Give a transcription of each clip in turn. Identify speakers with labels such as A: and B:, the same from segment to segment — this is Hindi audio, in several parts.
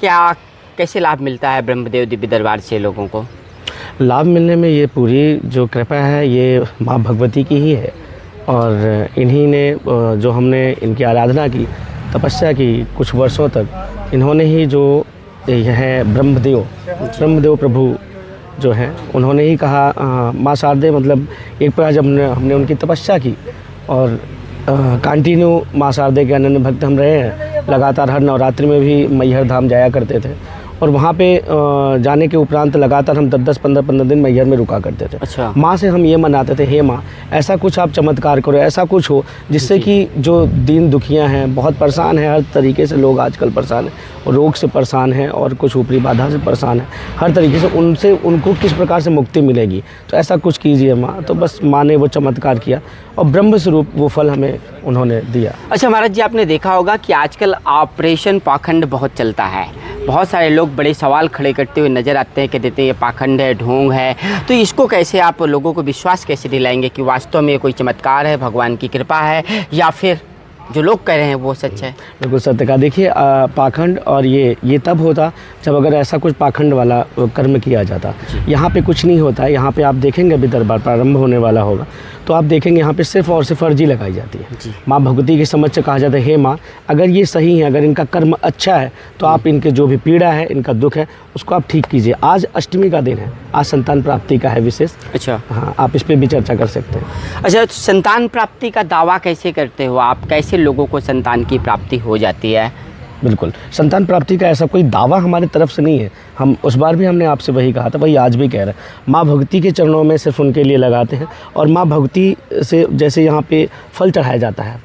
A: क्या कैसे लाभ मिलता है ब्रह्मदेव दिव्य दरबार से लोगों को?
B: लाभ मिलने में ये पूरी जो कृपा है ये माँ भगवती की ही है। और इन्हीं ने जो हमने इनकी आराधना की, तपस्या की कुछ वर्षों तक, इन्होंने ही जो यह ब्रह्मदेव प्रभु जो हैं उन्होंने ही कहा, माँ शारदे मतलब एक प्रकार जब हमने उनकी तपस्या की और कंटिन्यू माँ शारदे के अनन्य भक्त हम रहे हैं, लगातार हर नवरात्रि में भी मैहर धाम जाया करते थे और वहाँ पे जाने के उपरांत लगातार हम 10-10, 15-15 दिन मैहर में रुका करते थे।
A: अच्छा।
B: माँ से हम ये मनाते थे, हे माँ ऐसा कुछ आप चमत्कार करो, ऐसा कुछ हो जिससे कि जो दीन दुखियाँ हैं, बहुत परेशान हैं, हर तरीके से लोग आजकल परेशान हैं, रोग से परेशान हैं और कुछ ऊपरी बाधा से परेशान हैं, हर तरीके से उनको किस प्रकार से मुक्ति मिलेगी, तो ऐसा कुछ कीजिए माँ। तो बस माँ ने वो चमत्कार किया और ब्रह्म स्वरूप वो फल हमें उन्होंने दिया।
A: अच्छा महाराज जी, आपने देखा होगा कि आजकल ऑपरेशन पाखंड बहुत चलता है। बहुत सारे लोग बड़े सवाल खड़े करते हुए नज़र आते हैं कि देते हैं ये पाखंड है, ढोंग है। तो इसको कैसे आप लोगों को विश्वास कैसे दिलाएंगे कि वास्तव में ये कोई चमत्कार है, भगवान की कृपा है, या फिर जो लोग कह रहे हैं वो सच है?
B: बिल्कुल सत्य का। देखिए पाखंड और ये तब होता जब अगर ऐसा कुछ पाखंड वाला कर्म किया जाता। यहाँ पे कुछ नहीं होता है। यहाँ पे आप देखेंगे अभी दरबार प्रारंभ होने वाला होगा तो आप देखेंगे यहाँ पे सिर्फ और सिर्फ अर्जी लगाई जाती है। माँ भगवती के समक्ष कहा जाता है, हे माँ अगर ये सही है, अगर इनका कर्म अच्छा है तो आप इनके जो भी पीड़ा है, इनका दुख है, उसको आप ठीक कीजिए। आज अष्टमी का दिन है, आज संतान प्राप्ति का है विशेष।
A: अच्छा।
B: हाँ, आप इस पर भी चर्चा कर सकते हैं।
A: अच्छा, तो संतान प्राप्ति का दावा कैसे करते हो आप? कैसे लोगों को संतान की प्राप्ति हो जाती है?
B: बिल्कुल, संतान प्राप्ति का ऐसा कोई दावा हमारी तरफ से नहीं है। हम उस बार भी हमने आपसे वही कहा था, वही आज भी कह रहे हैं। माँ भगवती के चरणों में सिर्फ उनके लिए लगाते हैं और माँ भगवती से जैसे यहाँ पे फल चढ़ाया जाता है,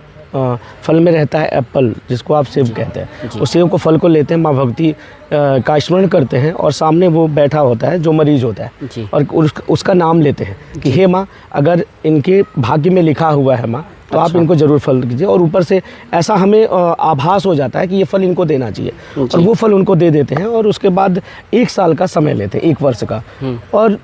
B: फल में रहता है एप्पल जिसको आप सेब कहते हैं, उस सेब को फल को लेते हैं, माँ भगवती का स्मरण करते हैं और सामने वो बैठा होता है जो मरीज होता है और उसका नाम लेते हैं कि हे माँ अगर इनके भाग्य में लिखा हुआ है माँ तो आप इनको ज़रूर फल कीजिए। और ऊपर से ऐसा हमें आभास हो जाता है कि ये फल इनको देना चाहिए और वो फल उनको दे देते हैं और उसके बाद 1 साल का समय लेते हैं, 1 वर्ष का। और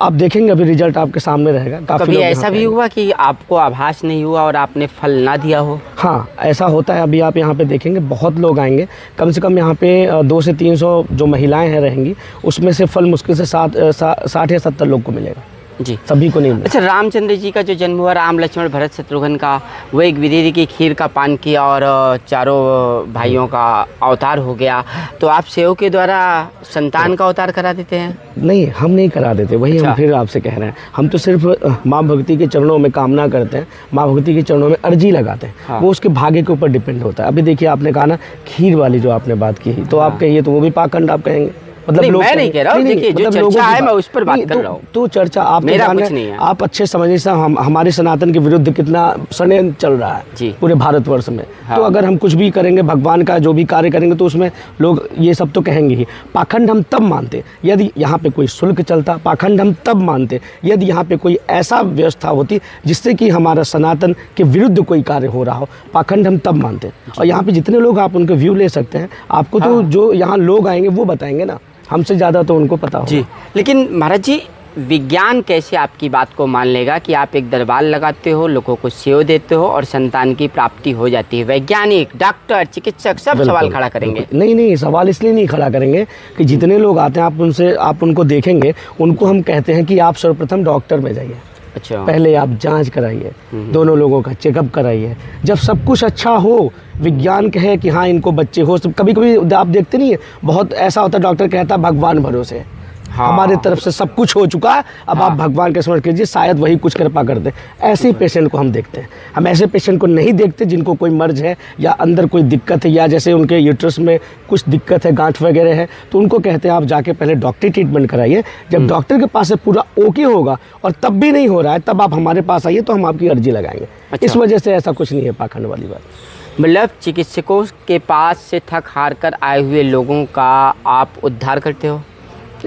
B: आप देखेंगे अभी रिजल्ट आपके सामने रहेगा। काफ़ी
A: कभी ऐसा भी हुआ कि आपको आभास नहीं हुआ और आपने फल ना दिया हो?
B: हाँ, ऐसा होता है। अभी आप यहाँ पे देखेंगे बहुत लोग आएंगे, कम से कम यहाँ पे 200 से 300 जो महिलाएं हैं रहेंगी, उसमें से फल मुश्किल से 60 या 70 लोग को मिलेगा
A: जी,
B: सभी को नहीं मिलेगा।
A: अच्छा, रामचंद्र जी का जो जन्म हुआ, राम लक्ष्मण भरत शत्रुघ्न का, वो एक विधि की खीर का पान किया और चारों भाइयों का अवतार हो गया। तो आप सेवक के द्वारा संतान का अवतार करा देते हैं?
B: नहीं, हम नहीं करा देते। वही हम फिर आपसे कह रहे हैं, हम तो सिर्फ माँ भगवती के चरणों में कामना करते हैं, माँ भगवती के चरणों में अर्जी लगाते हैं। हाँ। वो उसके भाग्य के ऊपर डिपेंड होता है। अभी देखिए आपने कहा ना खीर वाली जो आपने बात की, तो आप कहिए तो वो भी पाखंड आप कहेंगे? मतलब
A: नहीं, मैं नहीं कह रहा हूँ, देखिए जो चर्चा है मैं उस पर बात कर रहा हूँ।
B: तो चर्चा आप
A: मेरा कुछ नहीं है।
B: आप अच्छे समझिए से हमारे सनातन के विरुद्ध कितना षड्यंत्र चल रहा है पूरे भारतवर्ष में। हाँ। तो अगर हम कुछ भी करेंगे, भगवान का जो भी कार्य करेंगे तो उसमें लोग ये सब तो कहेंगे ही। पाखंड हम तब मानते यदि यहाँ पे कोई शुल्क चलता, पाखंड हम तब मानते यदि यहाँ पे कोई ऐसा व्यवस्था होती जिससे कि हमारा सनातन के विरुद्ध कोई कार्य हो रहा हो। पाखंड हम तब मानते। और यहाँ पे जितने लोग आप उनके व्यू ले सकते हैं, आपको तो जो यहाँ लोग आएंगे वो बताएंगे ना, हमसे ज़्यादा तो उनको पता हो।
A: जी, लेकिन महाराज जी विज्ञान कैसे आपकी बात को मान लेगा कि आप एक दरबार लगाते हो, लोगों को सेव देते हो और संतान की प्राप्ति हो जाती है? वैज्ञानिक, डॉक्टर, चिकित्सक सब सवाल खड़ा करेंगे।
B: नहीं, सवाल इसलिए नहीं खड़ा करेंगे कि जितने लोग आते हैं आप उनको देखेंगे, उनको हम कहते हैं कि आप सर्वप्रथम डॉक्टर में जाइए।
A: अच्छा।
B: पहले आप जांच कराइए, दोनों लोगों का चेकअप कराइए। जब सब कुछ अच्छा हो, विज्ञान कहे कि हाँ इनको बच्चे हो, कभी कभी आप देखते नहीं है, बहुत ऐसा होता है डॉक्टर कहता है भगवान भरोसे। हाँ। हमारे तरफ से सब कुछ हो चुका है, अब हाँ। आप भगवान के स्मरण कीजिए, शायद वही कुछ कृपा कर दे। ऐसे ही पेशेंट को हम देखते हैं। हम ऐसे पेशेंट को नहीं देखते जिनको कोई मर्ज है या अंदर कोई दिक्कत है, या जैसे उनके यूट्रस में कुछ दिक्कत है, गांठ वगैरह है, तो उनको कहते हैं आप जाके पहले डॉक्टरी ट्रीटमेंट कराइए। जब डॉक्टर के पास से पूरा ओके होगा और तब भी नहीं हो रहा है, तब आप हमारे पास आइए तो हम आपकी अर्जी लगाएंगे। अच्छा। इस वजह से ऐसा कुछ नहीं है पाखंड वाली बात।
A: मतलब चिकित्सकों के पास से थक हार कर आए हुए लोगों का आप उद्धार करते हो?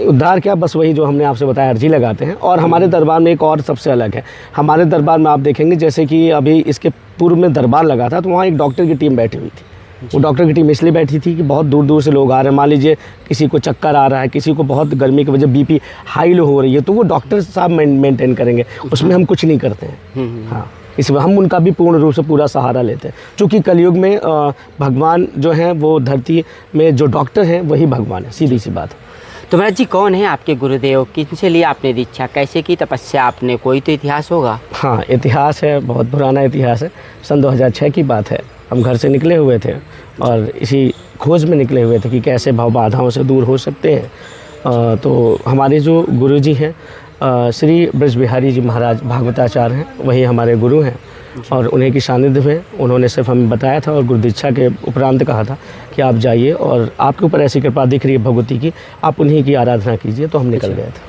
B: उद्धार क्या, बस वही जो हमने आपसे बताया, अर्जी लगाते हैं। और हमारे दरबार में एक और सबसे अलग है, हमारे दरबार में आप देखेंगे जैसे कि अभी इसके पूर्व में दरबार लगा था तो वहाँ एक डॉक्टर की टीम बैठी हुई थी। वो डॉक्टर की टीम इसलिए बैठी थी कि बहुत दूर दूर से लोग आ रहे हैं। मान लीजिए किसी को चक्कर आ रहा है, किसी को बहुत गर्मी की वजह बीपी हाई लो हो रही है, तो वो डॉक्टर साहब मेंटेन करेंगे, उसमें हम कुछ नहीं करते हैं। हाँ, इसलिए हम उनका भी पूर्ण रूप से पूरा सहारा लेते हैं, क्योंकि कलयुग में भगवान जो हैं वो धरती में जो डॉक्टर हैं वही भगवान है, सीधी सी बात है।
A: तो महाराज जी कौन है आपके गुरुदेव, किनसे लिए आपने दीक्षा, कैसे की तपस्या आपने, कोई तो इतिहास होगा?
B: हाँ, इतिहास है, बहुत पुराना इतिहास है। सन 2006 की बात है, हम घर से निकले हुए थे और इसी खोज में निकले हुए थे कि कैसे भाव बाधाओं से दूर हो सकते हैं। तो हमारे जो गुरु जी हैं श्री ब्रज बिहारी जी महाराज भागवताचार्य हैं, वही हमारे गुरु हैं और उन्हीं की सानिध्य में उन्होंने सिर्फ हमें बताया था और गुरु दीक्षा के उपरांत कहा था कि आप जाइए और आपके ऊपर ऐसी कृपा दिख रही है भगवती की, आप उन्हीं की आराधना कीजिए। तो हम निकल गए थे।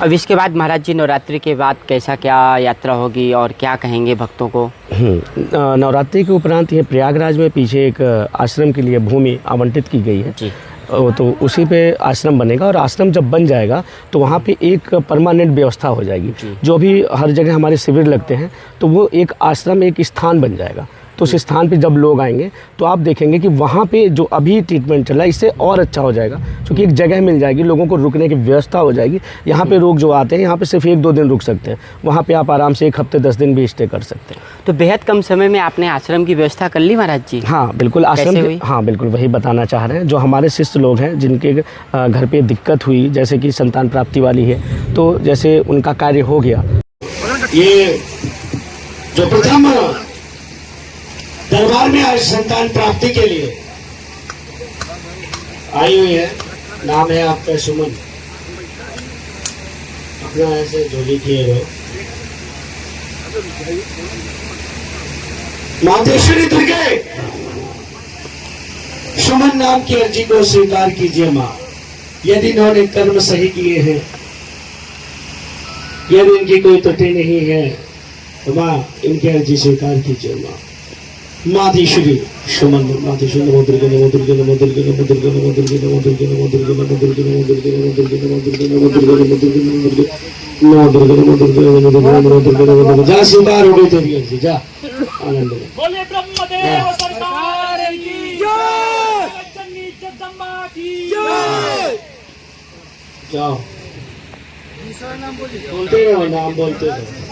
A: अब इसके बाद महाराज जी नवरात्रि के बाद कैसा क्या यात्रा होगी और क्या कहेंगे भक्तों को?
B: नवरात्रि के उपरांत ये प्रयागराज में पीछे एक आश्रम के लिए भूमि आवंटित की गई है
A: जी।
B: तो उसी पे आश्रम बनेगा और आश्रम जब बन जाएगा तो वहाँ पे एक परमानेंट व्यवस्था हो जाएगी। जो भी हर जगह हमारे शिविर लगते हैं तो वो एक आश्रम, एक स्थान बन जाएगा। तो उस स्थान पे जब लोग आएंगे तो आप देखेंगे कि वहाँ पे जो अभी ट्रीटमेंट चल रहा है इससे और अच्छा हो जाएगा, क्योंकि एक जगह मिल जाएगी, लोगों को रुकने की व्यवस्था हो जाएगी। यहाँ पे लोग जो आते हैं यहाँ पे सिर्फ 1-2 दिन रुक सकते हैं, वहाँ पे आप आराम से 1 हफ्ते 10 दिन भी स्टे कर सकते हैं।
A: तो बेहद कम समय में आपने आश्रम की व्यवस्था कर ली महाराज जी?
B: हाँ बिल्कुल, आश्रम
A: कैसे हुई?
B: हाँ बिल्कुल वही बताना चाह रहे हैं। जो हमारे शिष्य लोग हैं जिनके घर पे दिक्कत हुई, जैसे कि संतान प्राप्ति वाली है, तो जैसे उनका कार्य हो गया।
C: ये जो प्रथम दरबार में आज संतान प्राप्ति के लिए आई हुई है, नाम है आपका सुमन। अपना ऐसे झोली किए हुए मातेश्वरी दुर्गे, सुमन नाम की अर्जी को स्वीकार कीजिए माँ। यदि इन्होंने कर्म सही किए हैं, यदि इनकी कोई त्रुटि नहीं है तो माँ इनकी अर्जी स्वीकार कीजिए माँ। मातेश्वरी सुमन, मातेश्वरी नमो दुर्गे नमो दुर्गे नमो दुर्गे नमो दुर्गे नमो दुर्गे नमो दुर्गे नमो दुर्गे नमो दुर्गे नमो दुर्गे नमो दुर्गे नमो दुर्गे नमो दुर्गे नमो दुर्गे नमो दुर्गे नमो दुर्गे नमो दुर्गे नमो दुर्गे नमो दुर्गे नमो दुर्गे। जा स्वीकार हो गई तेरी अर्जी, जा आनंद में।
D: बोले ब्रह्मदेव सरकार की जय, जगन्नी जगदम्बा की जय।
C: जाओ बोलते रहो, नाम बोलते रहो।